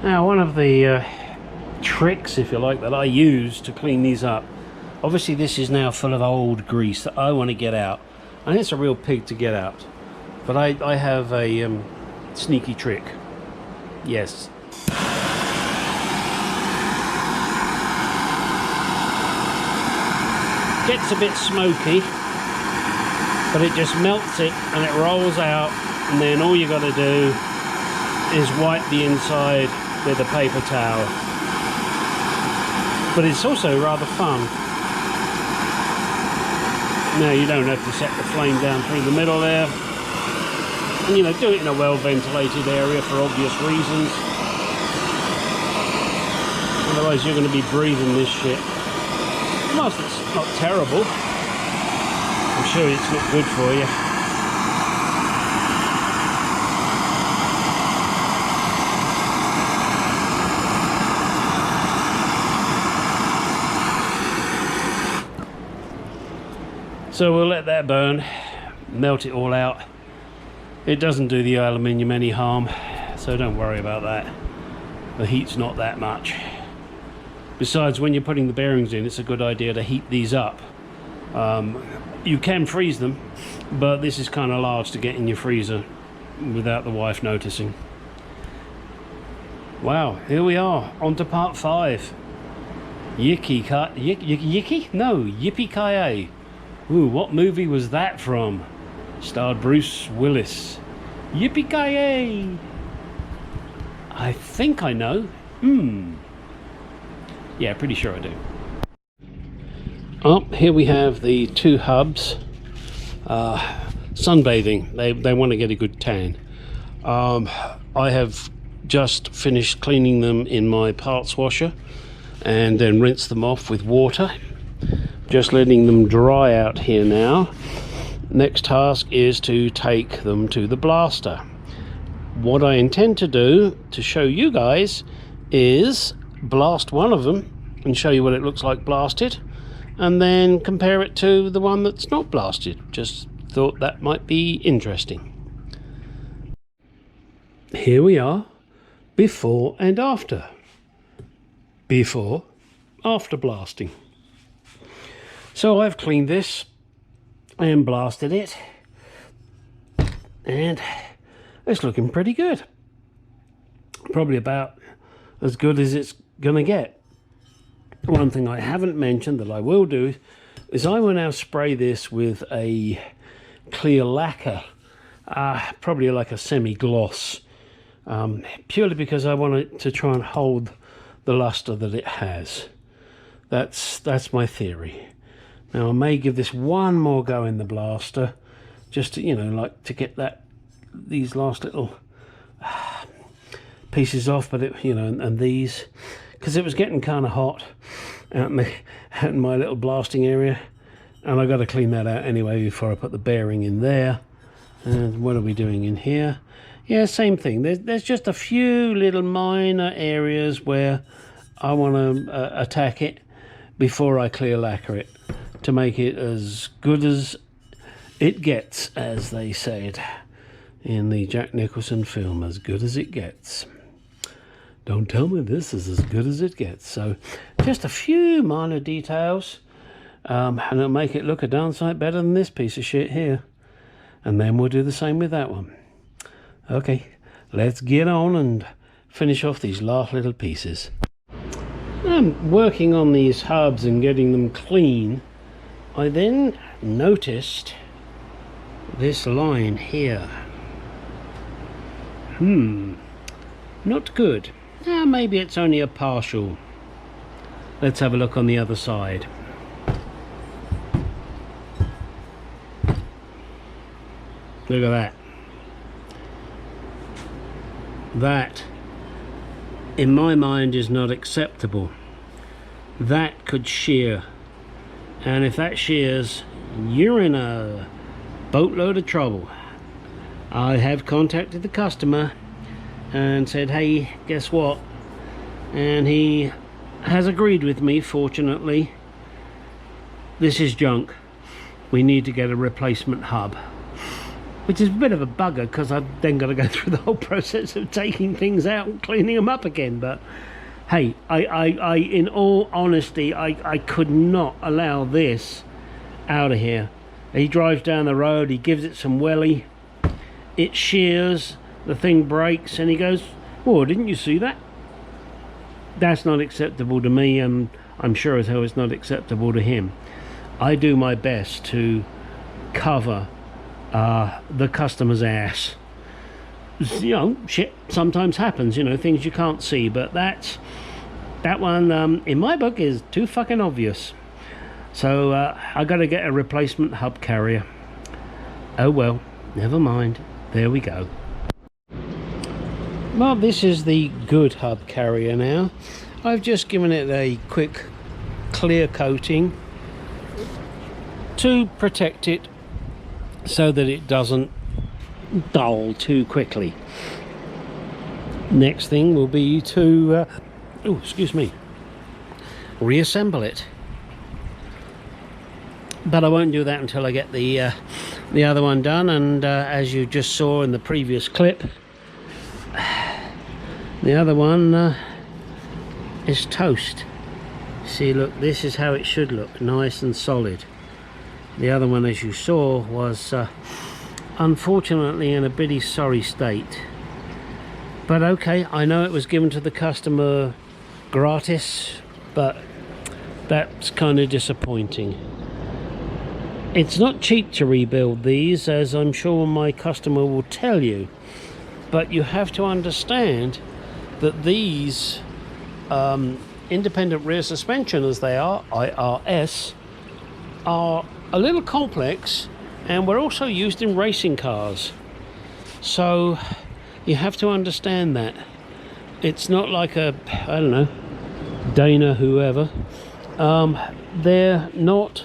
Now, one of the tricks, if you like, that I use to clean these up, obviously this is now full of old grease that I want to get out, and it's a real pig to get out, but I have a sneaky trick. Yes. Gets a bit smoky, but it just melts it and it rolls out, and then all you got to do is wipe the inside with a paper towel. But it's also rather fun. Now, you don't have to set the flame down through the middle there, and you know, do it in a well ventilated area for obvious reasons, otherwise you're going to be breathing this shit. Whilst it's not terrible, I'm sure it's not good for you. So we'll let that burn, melt it all out. It doesn't do the aluminium any harm, so don't worry about that. The heat's not that much. Besides, when you're putting the bearings in, it's a good idea to heat these up. You can freeze them, but this is kind of large to get in your freezer without the wife noticing. Wow, here we are, on to part 5. Yippee-ki-yay. No, Yippee-ki-yay. Ooh, what movie was that from? Starred Bruce Willis. Yippee-ki-yay. I think I know. Yeah, pretty sure I do. Oh, here we have the 2 hubs. Sunbathing. They want to get a good tan. I have just finished cleaning them in my parts washer and then rinsed them off with water. Just letting them dry out here now. Next task is to take them to the blaster. What I intend to do to show you guys is blast one of them and show you what it looks like blasted, and then compare it to the one that's not blasted. Just thought that might be interesting. Here we are, before and after. Before, after blasting. So I've cleaned this and blasted it, and it's looking pretty good. Probably about as good as it's gonna get. One thing I haven't mentioned that I will do is I will now spray this with a clear lacquer, probably like a semi-gloss, purely because I want it to try and hold the luster that it has. That's my theory. Now I may give this one more go in the blaster, just to, you know, like to get these last little pieces off, but it, you know, and these, because it was getting kind of hot out in my little blasting area, and I got to clean that out anyway before I put the bearing in there. And what are we doing in here? Yeah, same thing. There's just a few little minor areas where I want to attack it before I clear lacquer it, to make it as good as it gets, as they said in the Jack Nicholson film, as good as it gets. Don't tell me this is as good as it gets. So just a few minor details, and it'll make it look a darn sight better than this piece of shit here. And then we'll do the same with that one. Okay, let's get on and finish off these last little pieces. I'm working on these hubs and getting them clean. I then noticed this line here. Not good. Maybe it's only a partial. Let's have a look on the other side. Look at that. That, in my mind, is not acceptable. That could shear, and if that shears, you're in a boatload of trouble. I have contacted the customer and said, hey, guess what? And he has agreed with me, fortunately. This is junk. We need to get a replacement hub. which is a bit of a bugger because I've then got to go through the whole process of taking things out and cleaning them up again. But hey, I in all honesty, I could not allow this out of here. He drives down the road, he gives it some welly, it shears, the thing breaks, and he goes, "Oh, didn't you see that?" That's not acceptable to me, and I'm sure as hell it's not acceptable to him. I do my best to cover the customer's ass. You know, shit sometimes happens, you know, things you can't see, but that one in my book is too fucking obvious. So I got to get a replacement hub carrier. Oh well, never mind, there we go. Well, this is the good hub carrier now. I've just given it a quick clear coating to protect it so that it doesn't dull too quickly. Next thing will be to reassemble it, but I won't do that until I get the other one done. And as you just saw in the previous clip, the other one is toast. See, look, this is how it should look, nice and solid. The other one, as you saw, was unfortunately in a bitty sorry state. But okay, I know it was given to the customer gratis, but that's kind of disappointing. It's not cheap to rebuild these, as I'm sure my customer will tell you, but you have to understand that these independent rear suspension, as they are, IRS, are a little complex, and were also used in racing cars. So you have to understand that. It's not like a, I don't know, Dana, whoever. They're not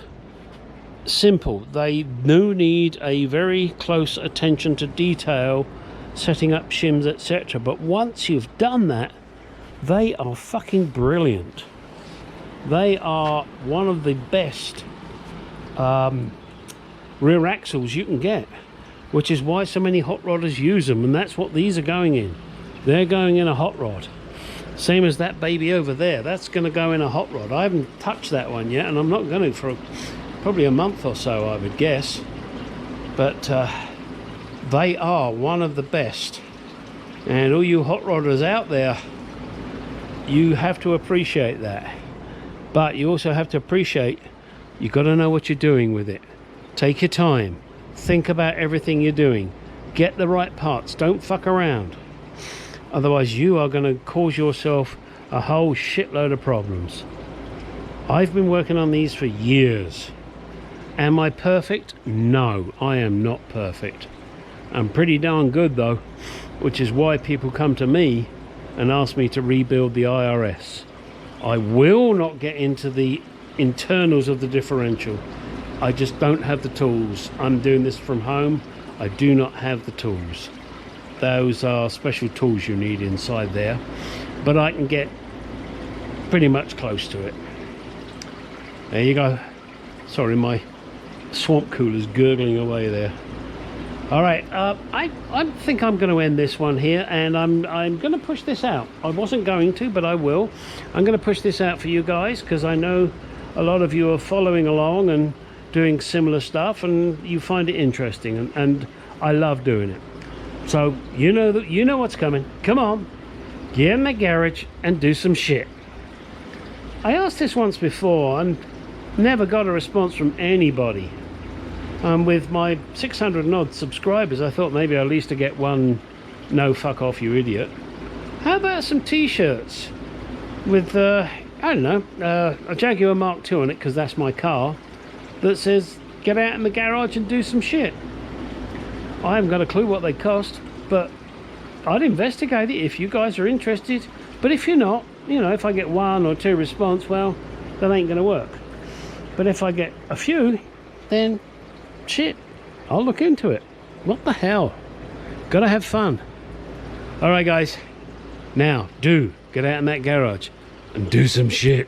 simple. They do need a very close attention to detail, setting up shims, etc. But once you've done that, they are fucking brilliant. They are one of the best rear axles you can get, which is why so many hot rodders use them, and that's what these are going in. They're going in a hot rod, same as that baby over there. That's going to go in a hot rod. I haven't touched that one yet, and I'm not going to for probably a month or so, I would guess. But they are one of the best, and all you hot rodders out there, you have to appreciate that. But you also have to appreciate, you got to know what you're doing with it. Take your time, think about everything you're doing, get the right parts, don't fuck around. Otherwise you are going to cause yourself a whole shitload of problems. I've been working on these for years. Am I perfect? No, I am not perfect. I'm pretty darn good though, which is why people come to me and ask me to rebuild the IRS. I will not get into the internals of the differential. I just don't have the tools. I'm doing this from home. I do not have the tools. Those are special tools you need inside there, but I can get pretty much close to it. There you go. Sorry, my swamp cooler's gurgling away there. All right, I think I'm going to end this one here, and I'm going to push this out. I wasn't going to, but I will. I'm going to push this out for you guys, because I know a lot of you are following along and doing similar stuff, and you find it interesting, and I love doing it. So you know what's coming. Come on, get in the garage and do some shit. I asked this once before and never got a response from anybody. With my 600 and odd subscribers, I thought maybe at least to get one "no, fuck off, you idiot." How about some t-shirts with I don't know, a Jaguar Mark II on it, because that's my car, that says "get out in the garage and do some shit"? I haven't got a clue what they cost, but I'd investigate it if you guys are interested. But if you're not, you know, if I get one or two response, well, that ain't gonna work. But if I get a few, then shit, I'll look into it. What the hell, gotta have fun. All right guys, now get out in that garage and do some shit.